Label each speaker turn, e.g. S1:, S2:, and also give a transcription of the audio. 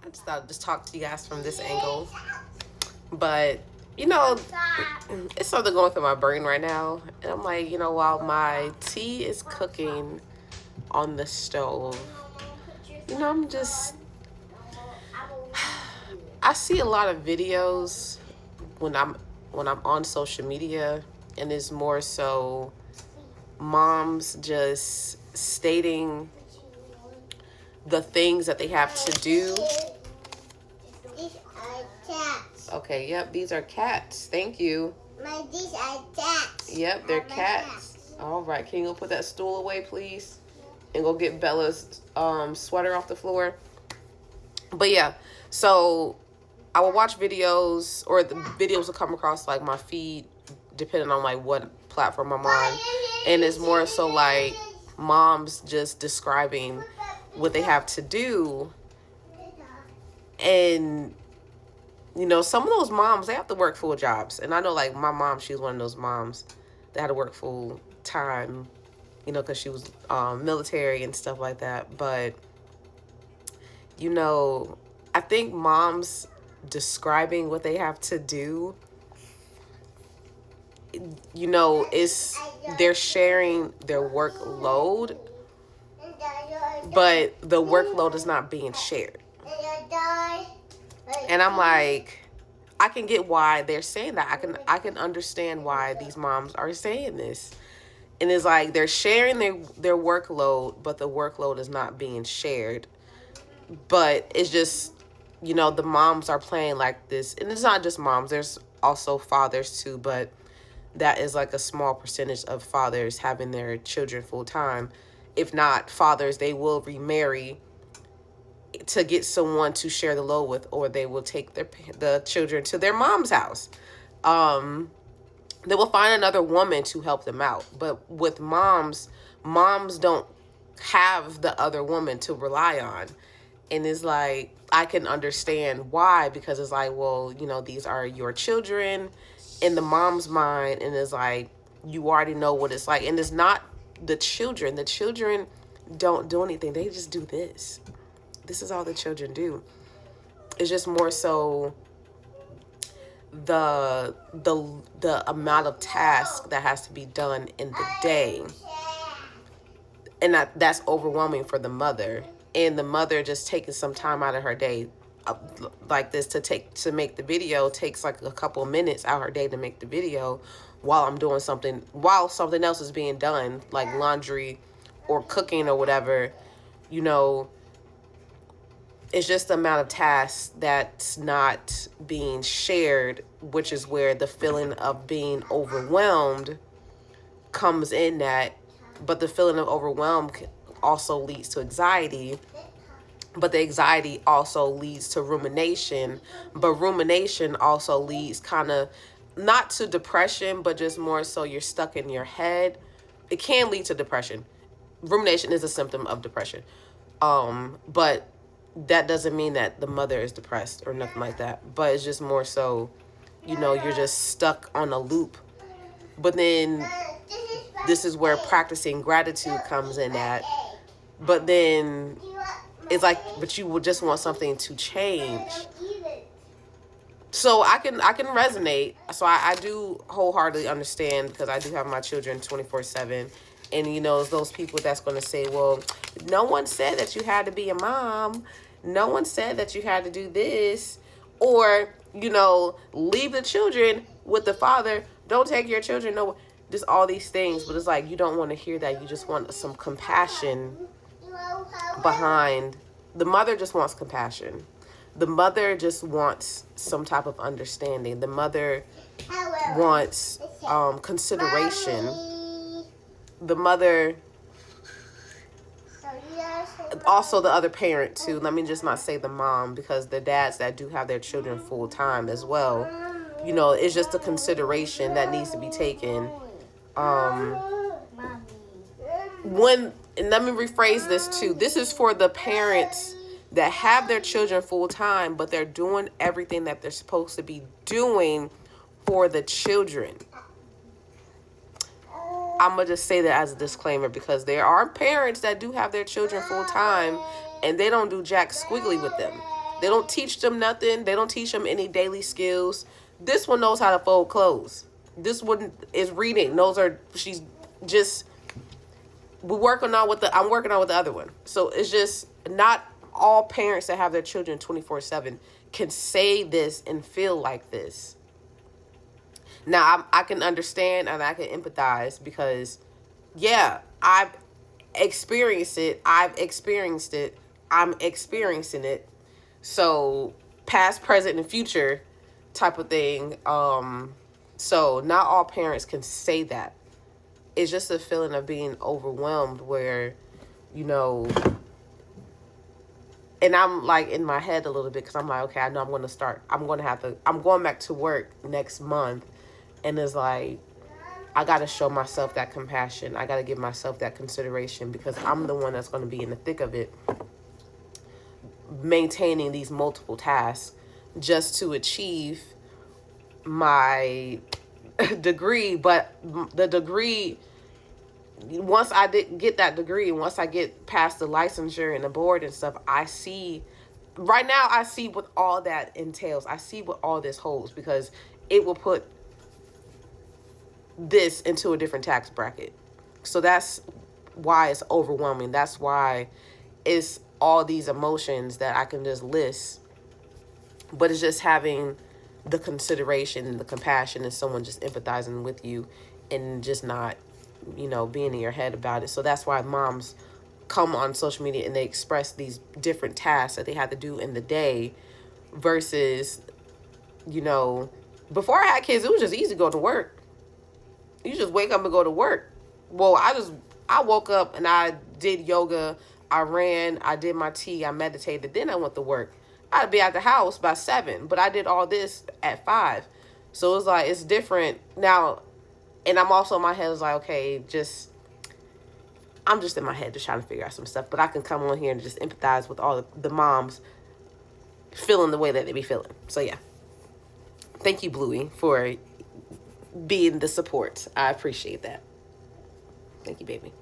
S1: I just thought I'd just talk to you guys from this angle. But, you know, it's something going through my brain right now. And I'm like, you know, while my tea is cooking on the stove, you know, I see a lot of videos when I'm on social media, and it's more so moms just stating the things that they have to do.
S2: These are cats.
S1: Okay, yep, these are cats. Thank you.
S2: These are cats.
S1: Yep, they're cats. All right, can you go put that stool away, please? And go get Bella's sweater off the floor. But yeah, so I will watch videos, or the videos will come across like my feed, depending on like what platform I'm on. And it's more so like moms just describing what they have to do. And, you know, some of those moms, they have to work full jobs. And I know, like, my mom, she was one of those moms that had to work full time, you know, because she was military and stuff like that. But, you know, I think moms describing what they have to do, you know, they're sharing their workload, but the workload is not being shared. And I'm like, I can get why they're saying that. I can understand why these moms are saying this. And it's like they're sharing their workload, but the workload is not being shared. But it's just, you know, the moms are playing like this. And it's not just moms. There's also fathers too. But that is like a small percentage of fathers having their children full time. If not fathers, they will remarry to get someone to share the load with, or they will take the children to their mom's house. They will find another woman to help them out. But with moms don't have the other woman to rely on. And it's like, I can understand why, because it's like, well, you know, these are your children in the mom's mind. And it's like, you already know what it's like. And it's not the children. The children don't do anything. They just do this. This is all the children do. It's just more so the amount of task that has to be done in the day. And that's overwhelming for the mother. And the mother just taking some time out of her day like this to make the video takes like a couple of minutes out of her day to make the video while I'm doing something, while something else is being done, like laundry or cooking or whatever, you know. It's just the amount of tasks that's not being shared, which is where the feeling of being overwhelmed comes in that. But the feeling of overwhelm also leads to anxiety. But the anxiety also leads to rumination. But rumination also leads kind of not to depression, but just more so you're stuck in your head. It can lead to depression. Rumination is a symptom of depression. But that doesn't mean that the mother is depressed or nothing like that. But it's just more so, you know, you're just stuck on a loop. But then this is where practicing gratitude comes in at. But then it's like, but you would just want something to change. So I can resonate. So I do wholeheartedly understand, because I do have my children 24/7. And, you know, those people that's going to say, well, no one said that you had to be a mom. No one said that you had to do this. Or, you know, leave the children with the father. Don't take your children. No, just all these things. But it's like, you don't want to hear that. You just want some compassion behind. The mother just wants compassion. The mother just wants some type of understanding. The mother wants consideration. The mother, also the other parent too. Let me just not say the mom, because the dads that do have their children full time as well, you know, it's just a consideration that needs to be taken. And let me rephrase this too. This is for the parents that have their children full time, but they're doing everything that they're supposed to be doing for the children. I'm going to just say that as a disclaimer, because there are parents that do have their children full time and they don't do jack squiggly with them. They don't teach them nothing. They don't teach them any daily skills. This one knows how to fold clothes. This one is reading. She's just, I'm working on with the other one. So it's just not all parents that have their children 24/7 can say this and feel like this. Now, I can understand and I can empathize because, yeah, I've experienced it. I'm experiencing it. So, past, present, and future type of thing. So, not all parents can say that. It's just a feeling of being overwhelmed where, you know, and I'm like in my head a little bit because I'm like, okay, I know I'm going back to work next month. And it's like, I got to show myself that compassion. I got to give myself that consideration because I'm the one that's going to be in the thick of it, maintaining these multiple tasks just to achieve my degree. But the degree, once I did get that degree, once I get past the licensure and the board and stuff, I see what all that entails. I see what all this holds because it will put this into a different tax bracket. So that's why it's overwhelming. That's why it's all these emotions that I can just list. But it's just having the consideration and the compassion and someone just empathizing with you and just not, being in your head about it. So that's why moms come on social media and they express these different tasks that they have to do in the day versus, before I had kids, it was just easy to go to work. You just wake up and go to work. Well, I woke up and I did yoga, I ran, I did my tea, I meditated, then I went to work. I'd be at the house by 7, but I did all this at 5. So it's like, it's different now. And I'm also in my head, it's like, okay, I'm just in my head just trying to figure out some stuff. But I can come on here and just empathize with all the moms feeling the way that they be feeling. So yeah. Thank you, Bluey, for being the support. I appreciate that. Thank you, baby.